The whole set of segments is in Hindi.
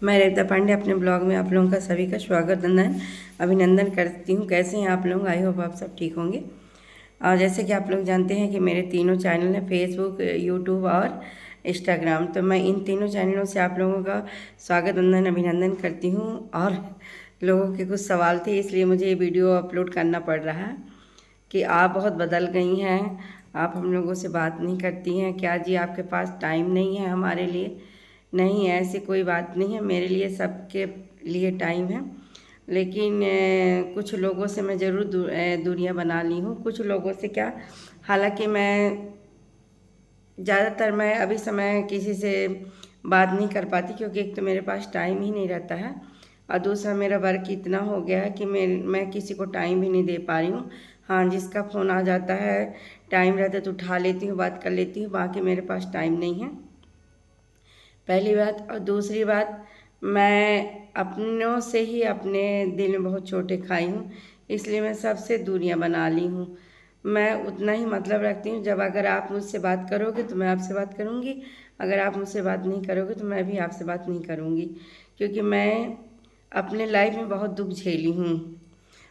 मैं रेवता पांडे अपने ब्लॉग में आप लोगों का सभी का स्वागत अभिनंदन करती हूँ। कैसे हैं आप लोग? आई होप आप सब ठीक होंगे। और जैसे कि आप लोग जानते हैं कि मेरे तीनों चैनल हैं, फेसबुक, यूट्यूब और इंस्टाग्राम। तो मैं इन तीनों चैनलों से आप लोगों का स्वागत अभिनंदन करती हूँ। और लोगों के कुछ सवाल थे, इसलिए मुझे ये वीडियो अपलोड करना पड़ रहा है कि आप बहुत बदल गई हैं, आप हम लोगों से बात नहीं करती हैं क्या जी? आपके पास टाइम नहीं है हमारे लिए? नहीं, ऐसी कोई बात नहीं है, मेरे लिए सबके लिए टाइम है। लेकिन कुछ लोगों से मैं ज़रूर दूरियां बना ली हूँ। कुछ लोगों से क्या, हालांकि मैं ज़्यादातर मैं अभी समय किसी से बात नहीं कर पाती, क्योंकि एक तो मेरे पास टाइम ही नहीं रहता है और दूसरा मेरा वर्क इतना हो गया है कि मैं किसी को टाइम ही नहीं दे पा रही हूँ। हाँ, जिसका फ़ोन आ जाता है, टाइम रहता है तो उठा लेती हूँ, बात कर लेती हूँ, बाकी मेरे पास टाइम नहीं है, पहली बात। और दूसरी बात, मैं अपनों से ही अपने दिल में बहुत चोटें खाई हूँ, इसलिए मैं सबसे दूरियां बना ली हूँ। मैं उतना ही मतलब रखती हूँ, जब अगर आप मुझसे बात करोगे तो मैं आपसे बात करूँगी, अगर आप मुझसे बात नहीं करोगे तो मैं भी आपसे बात नहीं करूँगी, क्योंकि मैं अपने लाइफ में बहुत दुख झेली हूँ।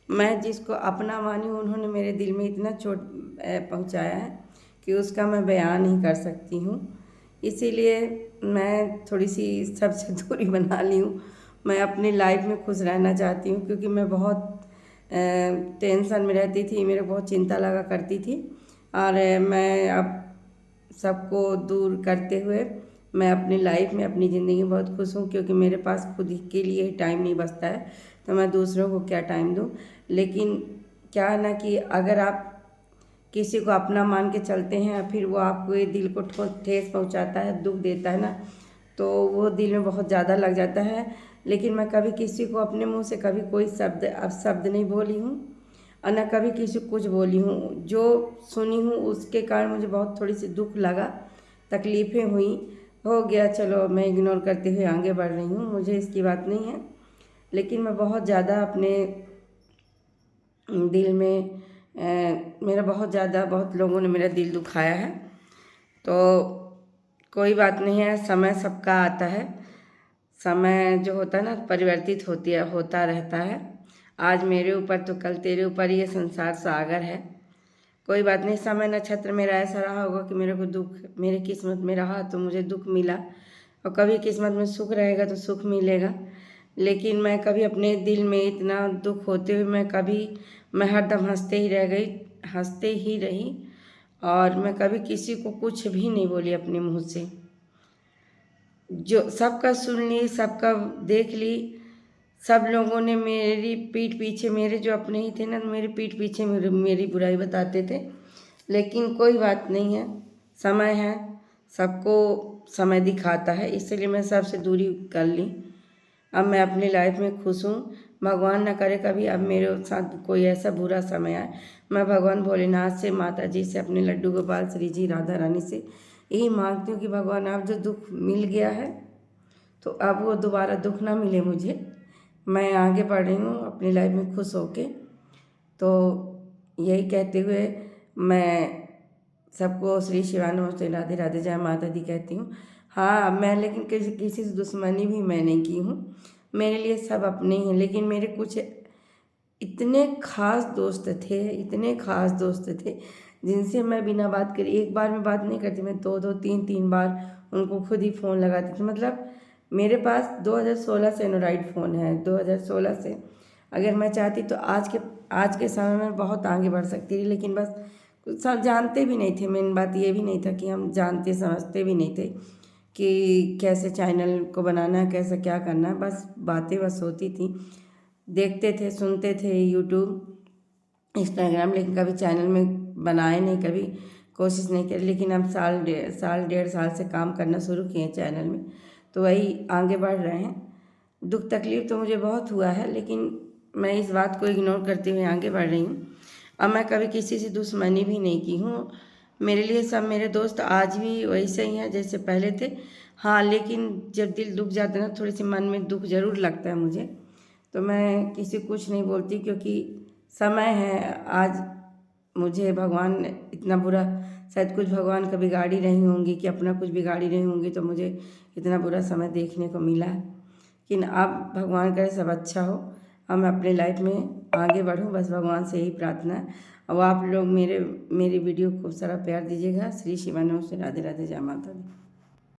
मैं जिसको अपना मानी हूँ, उन्होंने मेरे दिल में इतना चोट पहुँचाया है कि उसका मैं बयान नहीं कर सकती हूँ। इसीलिए मैं थोड़ी सी सबसे दूरी बना ली हूँ। मैं अपनी लाइफ में खुश रहना चाहती हूँ, क्योंकि मैं बहुत टेंशन में रहती थी, मेरे बहुत चिंता लगा करती थी। और मैं अब सबको दूर करते हुए मैं अपनी लाइफ में, अपनी ज़िंदगी में बहुत खुश हूँ, क्योंकि मेरे पास खुद ही के लिए टाइम नहीं बचता है, तो मैं दूसरों को क्या टाइम दूँ। लेकिन क्या है ना कि अगर आप किसी को अपना मान के चलते हैं, फिर वो आपको ये दिल को ठेस पहुंचाता है, दुख देता है ना, तो वो दिल में बहुत ज़्यादा लग जाता है। लेकिन मैं कभी किसी को अपने मुंह से कभी कोई शब्द नहीं बोली हूँ, और न कभी किसी को कुछ बोली हूँ। जो सुनी हूँ उसके कारण मुझे बहुत थोड़ी सी दुख लगा, तकलीफ़ें हुई, हो गया, चलो मैं इग्नोर करते हुए आगे बढ़ रही हूँ, मुझे इसकी बात नहीं है। लेकिन मैं बहुत ज़्यादा अपने दिल में मेरा बहुत ज़्यादा, बहुत लोगों ने मेरा दिल दुखाया है। तो कोई बात नहीं है, समय सबका आता है, समय जो होता है ना परिवर्तित होता रहता है। आज मेरे ऊपर तो कल तेरे ऊपर, ये संसार सागर है। कोई बात नहीं, समय नक्षत्र मेरा ऐसा रहा होगा कि मेरे को दुख मेरे किस्मत में रहा तो मुझे दुख मिला, और कभी किस्मत में सुख रहेगा तो सुख मिलेगा। लेकिन मैं कभी अपने दिल में इतना दुख होते हुए मैं हरदम हंसते ही रही, और मैं कभी किसी को कुछ भी नहीं बोली अपने मुंह से। जो सबका सुन ली, सबका देख ली, सब लोगों ने मेरी पीठ पीछे, मेरे जो अपने ही थे ना, मेरी पीठ पीछे मेरी बुराई बताते थे। लेकिन कोई बात नहीं है, समय है, सबको समय दिखाता है, इसलिए मैं सबसे दूरी कर ली। अब मैं अपनी लाइफ में खुश हूँ। भगवान न करे कभी अब मेरे साथ कोई ऐसा बुरा समय आए। मैं भगवान भोलेनाथ से, माता जी से, अपने लड्डू गोपाल, श्री जी, राधा रानी से यही मांगती हूँ कि भगवान, अब जो दुख मिल गया है तो अब वो दोबारा दुख ना मिले मुझे। मैं आगे बढ़ रही हूँ अपनी लाइफ में खुश होके। तो यही कहते हुए मैं सबको श्री शिवाय नमस्ते, राधे राधे, जय माता दी कहती हूँ। हाँ, मैं लेकिन किसी से दुश्मनी भी मैं नहीं की हूँ, मेरे लिए सब अपने ही हैं। लेकिन मेरे कुछ इतने खास दोस्त थे, इतने खास दोस्त थे, जिनसे मैं बिना बात करे, एक बार में बात नहीं करती, मैं दो दो तीन तीन बार उनको खुद ही फ़ोन लगाती थी। मतलब मेरे पास 2016 से एंड्रॉइड फ़ोन है, 2016 से। अगर मैं चाहती तो आज के समय में बहुत आगे बढ़ सकती थी, लेकिन बस सब जानते भी नहीं थे। मेन बात ये भी नहीं था कि हम जानते समझते भी नहीं थे कि कैसे चैनल को बनाना है, कैसे क्या करना है। बस बातें बस होती थी, देखते थे, सुनते थे यूट्यूब, इंस्टाग्राम, लेकिन कभी चैनल में बनाए नहीं, कभी कोशिश नहीं करी। लेकिन हम डेढ़ साल से काम करना शुरू किए चैनल में, तो वही आगे बढ़ रहे हैं। दुख तकलीफ़ तो मुझे बहुत हुआ है, लेकिन मैं इस बात को इग्नोर करते हुए आगे बढ़ रही हूँ। अब मैं कभी किसी से दुश्मनी भी नहीं की हूँ। मेरे लिए सब मेरे दोस्त आज भी वैसे ही हैं जैसे पहले थे। हाँ, लेकिन जब दिल दुख जाता है ना, थोड़ी सी मन में दुख ज़रूर लगता है मुझे, तो मैं किसी को कुछ नहीं बोलती, क्योंकि समय है। आज मुझे भगवान इतना बुरा, शायद कुछ भगवान का बिगाड़ी रही होंगी कि अपना कुछ बिगाड़ी रही होंगी, तो मुझे इतना बुरा समय देखने को मिला लेकिन अब भगवान करे सब अच्छा हो, अब मैं अपनी लाइफ में आगे बढ़ूँ, बस भगवान से यही प्रार्थना है। अब आप लोग मेरी वीडियो को खूब सारा प्यार दीजिएगा। श्री शिवानंद से राधे राधे, जय माता दी।